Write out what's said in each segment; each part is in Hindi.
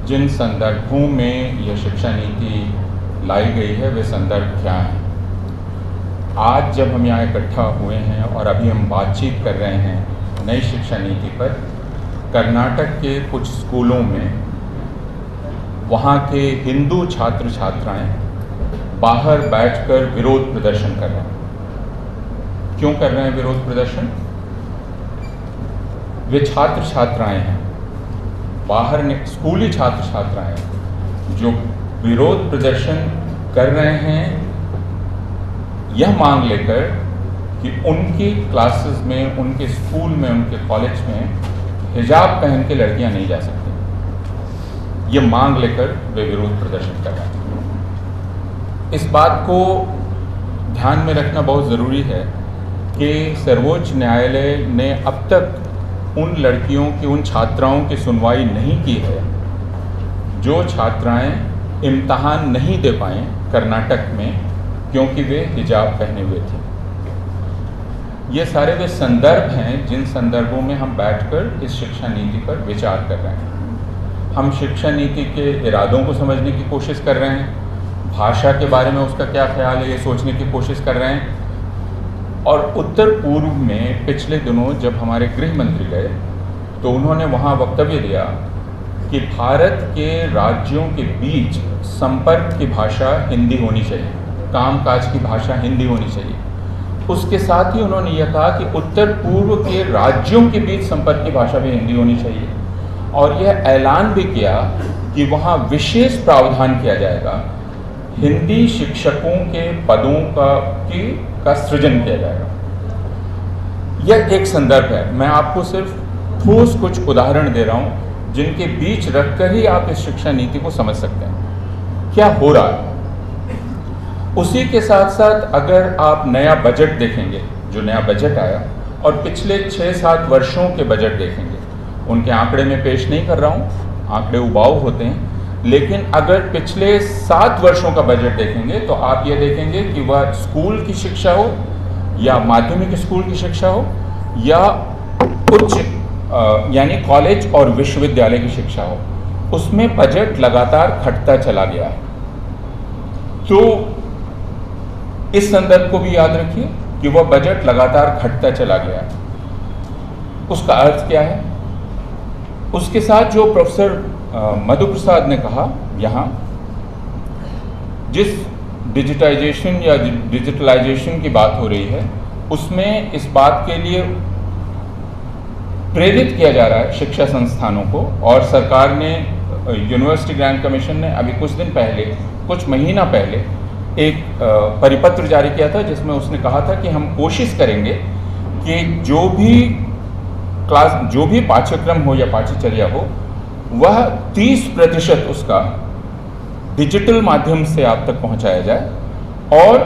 जिन संदर्भों में यह शिक्षा नीति लाई गई है वे संदर्भ क्या हैं। आज जब हम यहाँ इकट्ठा हुए हैं और अभी हम बातचीत कर रहे हैं नई शिक्षा नीति पर, कर्नाटक के कुछ स्कूलों में वहाँ के हिंदू छात्र छात्राएं बाहर बैठकर विरोध प्रदर्शन कर रहे हैं। क्यों कर रहे हैं विरोध प्रदर्शन? वे छात्र छात्राएं हैं, बाहर स्कूली छात्र छात्राएं जो विरोध प्रदर्शन कर रहे हैं यह मांग लेकर कि उनकी क्लासेस में, उनके स्कूल में, उनके कॉलेज में हिजाब पहन के लड़कियां नहीं जा सकती। ये मांग लेकर वे विरोध प्रदर्शन कर रहे हैं। इस बात को ध्यान में रखना बहुत ज़रूरी है कि सर्वोच्च न्यायालय ने अब तक उन लड़कियों की, उन छात्राओं की सुनवाई नहीं की है जो छात्राएं इम्तहान नहीं दे पाएँ कर्नाटक में क्योंकि वे हिजाब पहने हुए थे। ये सारे वे संदर्भ हैं जिन संदर्भों में हम बैठकर इस शिक्षा नीति पर विचार कर रहे हैं। हम शिक्षा नीति के इरादों को समझने की कोशिश कर रहे हैं, भाषा के बारे में उसका क्या ख्याल है ये सोचने की कोशिश कर रहे हैं। और उत्तर पूर्व में पिछले दिनों जब हमारे गृह मंत्री गए तो उन्होंने वहाँ वक्तव्य दिया कि भारत के राज्यों के बीच संपर्क की भाषा हिंदी होनी चाहिए, कामकाज की भाषा हिंदी होनी चाहिए। उसके साथ ही उन्होंने यह कहा कि उत्तर पूर्व के राज्यों के बीच संपर्क की भाषा भी हिंदी होनी चाहिए और यह ऐलान भी किया कि वहाँ विशेष प्रावधान किया जाएगा, हिंदी शिक्षकों के पदों का सृजन किया जाएगा। यह एक संदर्भ है। मैं आपको सिर्फ ठोस कुछ उदाहरण दे रहा हूँ जिनके बीच रखकर ही आप इस शिक्षा नीति को समझ सकते हैं क्या हो रहा है। उसी के साथ साथ अगर आप नया बजट देखेंगे, जो नया बजट आया, और पिछले 6-7 वर्षों के बजट देखेंगे, उनके आंकड़े में पेश नहीं कर रहा हूँ, आंकड़े उबाऊ होते हैं, लेकिन अगर पिछले 7 वर्षों का बजट देखेंगे तो आप ये देखेंगे कि वह स्कूल की शिक्षा हो या माध्यमिक स्कूल की शिक्षा हो या उच्च यानी कॉलेज और विश्वविद्यालय की शिक्षा हो, उसमें बजट लगातार घटता चला गया है। तो इस संदर्भ को भी याद रखिए कि वह बजट लगातार घटता चला गया है। उसका अर्थ क्या है? उसके साथ जो प्रोफेसर मधु प्रसाद ने कहा, यहाँ जिस डिजिटाइजेशन या डिजिटलाइजेशन की बात हो रही है उसमें इस बात के लिए प्रेरित किया जा रहा है शिक्षा संस्थानों को, और सरकार ने, यूनिवर्सिटी ग्रांट कमीशन ने अभी कुछ दिन पहले, कुछ महीना पहले एक परिपत्र जारी किया था जिसमें उसने कहा था कि हम कोशिश करेंगे कि जो भी पाठ्यक्रम हो या पाठ्यचर्या हो वह 30% उसका डिजिटल माध्यम से आप तक पहुंचाया जाए और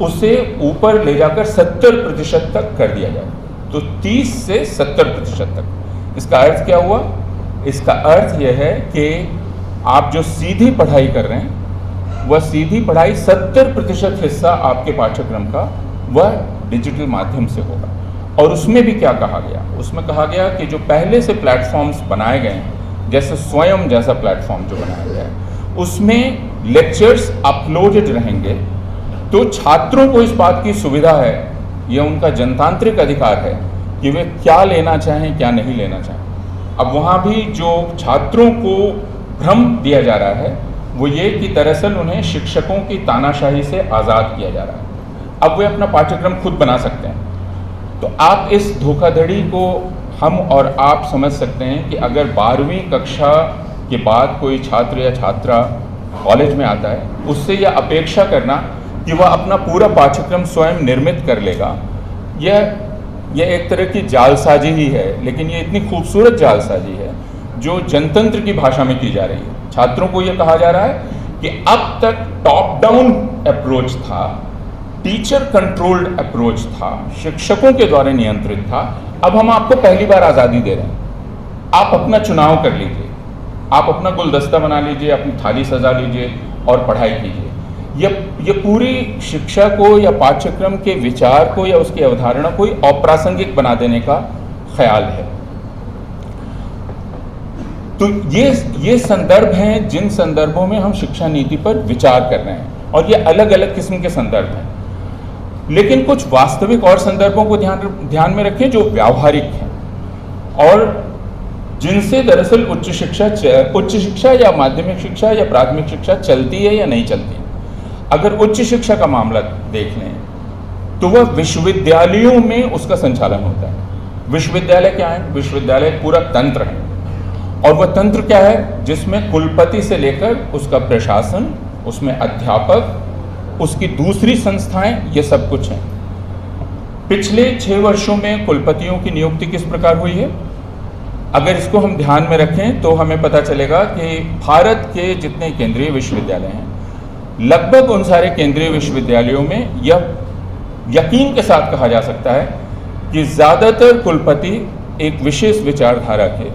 उसे ऊपर ले जाकर 70% तक कर दिया जाए। तो 30 से 70% तक। इसका अर्थ क्या हुआ? इसका अर्थ यह है कि आप जो सीधी पढ़ाई कर रहे हैं वह सीधी पढ़ाई 70% हिस्सा आपके पाठ्यक्रम का वह डिजिटल माध्यम से होगा। और उसमें भी क्या कहा गया? उसमें कहा गया कि जो पहले से प्लेटफॉर्म्स बनाए गए हैं, जैसे स्वयं जैसा प्लेटफॉर्म जो बनाया गया है, उसमें लेक्चर्स अपलोडेड रहेंगे। तो छात्रों को इस बात की सुविधा है, यह उनका जनतांत्रिक अधिकार है कि वे क्या लेना चाहें, क्या नहीं लेना चाहें। अब वहाँ भी जो छात्रों को भ्रम दिया जा रहा है वो ये कि दरअसल उन्हें शिक्षकों की तानाशाही से आज़ाद किया जा रहा है, अब वे अपना पाठ्यक्रम खुद बना सकते हैं। तो आप इस धोखाधड़ी को हम और आप समझ सकते हैं कि अगर 12वीं कक्षा के बाद कोई छात्र या छात्रा कॉलेज में आता है, उससे यह अपेक्षा करना कि वह अपना पूरा पाठ्यक्रम स्वयं निर्मित कर लेगा, यह एक तरह की जालसाजी ही है। लेकिन ये इतनी खूबसूरत जालसाजी है जो जनतंत्र की भाषा में की जा रही है। छात्रों को यह कहा जा रहा है कि अब तक टॉप डाउन अप्रोच था, टीचर कंट्रोल्ड अप्रोच था, शिक्षकों के द्वारा नियंत्रित था। अब हम आपको पहली बार आज़ादी दे रहे हैं, आप अपना चुनाव कर लीजिए, आप अपना गुलदस्ता बना लीजिए, अपनी थाली सजा लीजिए और पढ़ाई कीजिए। ये पूरी शिक्षा को या पाठ्यक्रम के विचार को या उसकी अवधारणा को अप्रासंगिक बना देने का ख्याल है। तो ये संदर्भ हैं जिन संदर्भों में हम शिक्षा नीति पर विचार कर रहे हैं, और ये अलग अलग किस्म के संदर्भ हैं। लेकिन कुछ वास्तविक और संदर्भों को ध्यान में रखें जो व्यावहारिक हैं और जिनसे दरअसल उच्च शिक्षा या माध्यमिक शिक्षा या प्राथमिक शिक्षा चलती है या नहीं चलती है। अगर उच्च शिक्षा का मामला देख लें तो वह विश्वविद्यालयों में उसका संचालन होता है। विश्वविद्यालय क्या है? विश्वविद्यालय पूरा तंत्र है, और वह तंत्र क्या है? जिसमें कुलपति से लेकर उसका प्रशासन, उसमें अध्यापक, उसकी दूसरी संस्थाएं, ये सब कुछ है। पिछले 6 वर्षों में कुलपतियों की नियुक्ति किस प्रकार हुई है? अगर इसको हम ध्यान में रखें तो हमें पता चलेगा कि भारत के जितने केंद्रीय विश्वविद्यालय हैं, लगभग उन सारे केंद्रीय विश्वविद्यालयों में यह यकीन के साथ कहा जा सकता है कि ज़्यादातर कुलपति एक विशेष विचारधारा के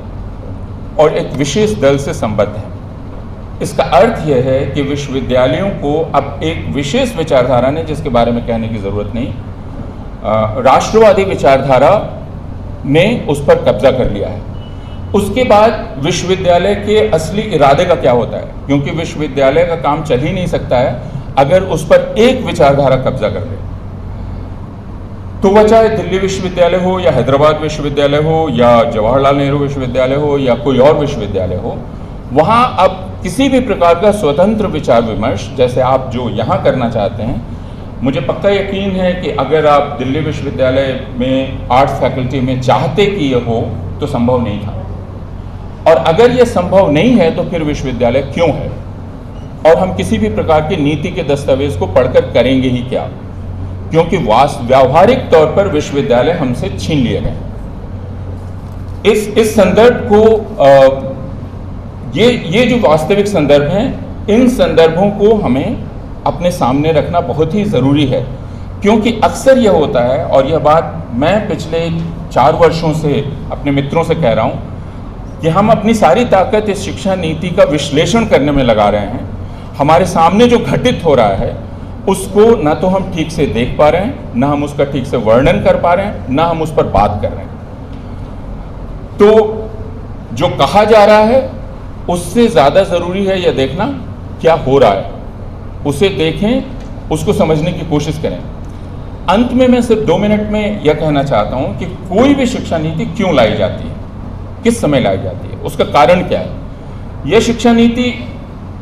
और एक विशेष दल से संबद्ध हैं। इसका अर्थ यह है कि विश्वविद्यालयों को अब एक विशेष विचारधारा ने, जिसके बारे में कहने की ज़रूरत नहीं, राष्ट्रवादी विचारधारा ने उस पर कब्जा कर लिया है। उसके बाद विश्वविद्यालय के असली इरादे का क्या होता है? क्योंकि विश्वविद्यालय का काम चल ही नहीं सकता है अगर उस पर एक विचारधारा कब्जा कर ले। तो वह चाहे दिल्ली विश्वविद्यालय हो या हैदराबाद विश्वविद्यालय हो या जवाहरलाल नेहरू विश्वविद्यालय हो या कोई और विश्वविद्यालय हो, वहाँ अब किसी भी प्रकार का स्वतंत्र विचार विमर्श, जैसे आप जो यहाँ करना चाहते हैं, मुझे पक्का यकीन है कि अगर आप दिल्ली विश्वविद्यालय में आर्ट्स फैकल्टी में चाहते कि यह हो तो संभव नहीं था। और अगर यह संभव नहीं है तो फिर विश्वविद्यालय क्यों है? और हम किसी भी प्रकार की नीति के दस्तावेज को पढ़कर करेंगे ही क्या? क्योंकि व्यावहारिक तौर पर विश्वविद्यालय हमसे छीन लिए गए। इस संदर्भ को ये जो वास्तविक संदर्भ हैं, इन संदर्भों को हमें अपने सामने रखना बहुत ही ज़रूरी है। क्योंकि अक्सर यह होता है, और यह बात मैं पिछले 4 वर्षों से अपने मित्रों से कह रहा हूँ, कि हम अपनी सारी ताकत इस शिक्षा नीति का विश्लेषण करने में लगा रहे हैं। हमारे सामने जो घटित हो रहा है उसको ना तो हम ठीक से देख पा रहे हैं, ना हम उसका ठीक से वर्णन कर पा रहे हैं, ना हम उस पर बात कर रहे हैं। तो जो कहा जा रहा है उससे ज़्यादा ज़रूरी है यह देखना क्या हो रहा है। उसे देखें, उसको समझने की कोशिश करें। अंत में मैं सिर्फ 2 मिनट में यह कहना चाहता हूं कि कोई भी शिक्षा नीति क्यों लाई जाती है, किस समय लाई जाती है, उसका कारण क्या है। यह शिक्षा नीति,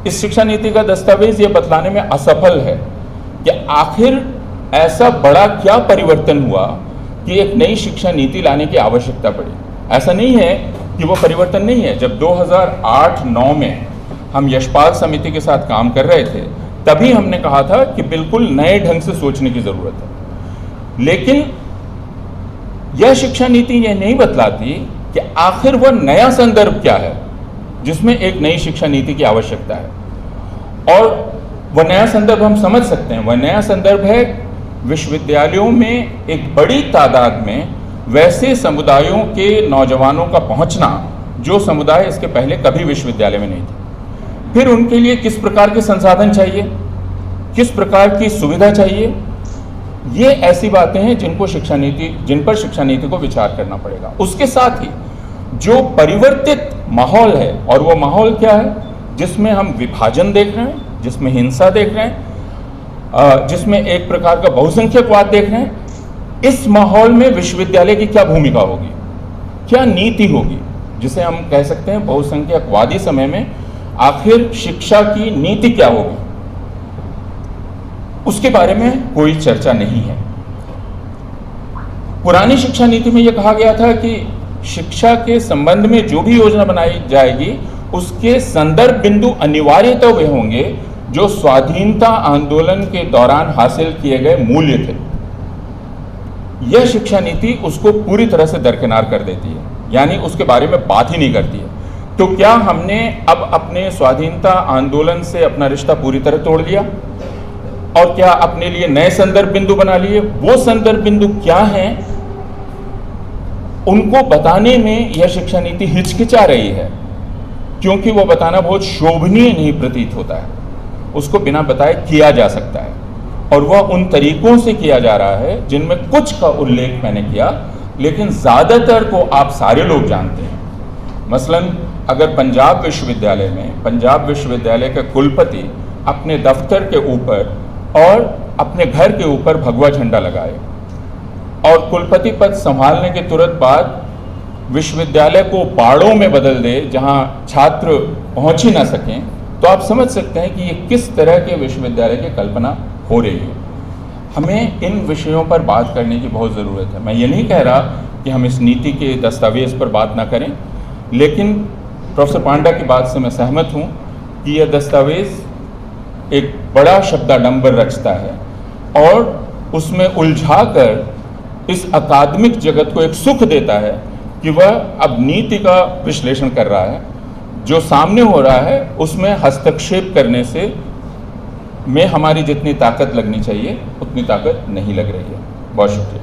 इस शिक्षा नीति का दस्तावेज यह बतलाने में असफल है कि आखिर ऐसा बड़ा क्या परिवर्तन हुआ कि एक नई शिक्षा नीति लाने की आवश्यकता पड़ी। ऐसा नहीं है कि वो परिवर्तन नहीं है। जब 2008-9 में हम यशपाल समिति के साथ काम कर रहे थे, तभी हमने कहा था कि बिल्कुल नए ढंग से सोचने की ज़रूरत है। लेकिन यह शिक्षा नीति यह नहीं बतलाती कि आखिर वह नया संदर्भ क्या है जिसमें एक नई शिक्षा नीति की आवश्यकता है। और वह नया संदर्भ हम समझ सकते हैं। वह नया संदर्भ है विश्वविद्यालयों में एक बड़ी तादाद में वैसे समुदायों के नौजवानों का पहुंचना जो समुदाय इसके पहले कभी विश्वविद्यालय में नहीं थे। फिर उनके लिए किस प्रकार के संसाधन चाहिए, किस प्रकार की सुविधा चाहिए, ये ऐसी बातें हैं जिन पर शिक्षा नीति को विचार करना पड़ेगा। उसके साथ ही जो परिवर्तित माहौल है, और वो माहौल क्या है, जिसमें हम विभाजन देख रहे हैं, जिसमें हिंसा देख रहे हैं, जिसमें एक प्रकार का बहुसंख्यकवाद देख रहे हैं, इस माहौल में विश्वविद्यालय की क्या भूमिका होगी, क्या नीति होगी, जिसे हम कह सकते हैं बहुसंख्यकवादी समय में आखिर शिक्षा की नीति क्या होगी, उसके बारे में कोई चर्चा नहीं है। पुरानी शिक्षा नीति में यह कहा गया था कि शिक्षा के संबंध में जो भी योजना बनाई जाएगी उसके संदर्भ बिंदु अनिवार्यतः वे होंगे जो स्वाधीनता आंदोलन के दौरान हासिल किए गए मूल्य थे। यह शिक्षा नीति उसको पूरी तरह से दरकिनार कर देती है, यानी उसके बारे में बात ही नहीं करती है। तो क्या हमने अब अपने स्वाधीनता आंदोलन से अपना रिश्ता पूरी तरह तोड़ लिया और क्या अपने लिए नए संदर्भ बिंदु बना लिए? वो संदर्भ बिंदु क्या हैं, उनको बताने में यह शिक्षा नीति हिचकिचा रही है, क्योंकि वो बताना बहुत शोभनीय नहीं प्रतीत होता है। उसको बिना बताए किया जा सकता है, और वह उन तरीकों से किया जा रहा है जिनमें कुछ का उल्लेख मैंने किया, लेकिन ज़्यादातर को आप सारे लोग जानते हैं। मसलन अगर पंजाब विश्वविद्यालय के कुलपति अपने दफ्तर के ऊपर और अपने घर के ऊपर भगवा झंडा लगाए और कुलपति पद संभालने के तुरंत बाद विश्वविद्यालय को बाड़ों में बदल दे जहां छात्र पहुंच ही ना सकें, तो आप समझ सकते हैं कि ये किस तरह के विश्वविद्यालय की कल्पना हो रही है। हमें इन विषयों पर बात करने की बहुत ज़रूरत है। मैं ये नहीं कह रहा कि हम इस नीति के दस्तावेज पर बात ना करें, लेकिन प्रोफेसर पांडा की बात से मैं सहमत हूँ कि यह दस्तावेज एक बड़ा शब्दाडंबर रचता है और उसमें उलझाकर इस अकादमिक जगत को एक सुख देता है कि वह अब नीति का विश्लेषण कर रहा है। जो सामने हो रहा है उसमें हस्तक्षेप करने से में हमारी जितनी ताकत लगनी चाहिए उतनी ताकत नहीं लग रही है। बहुत शुक्रिया।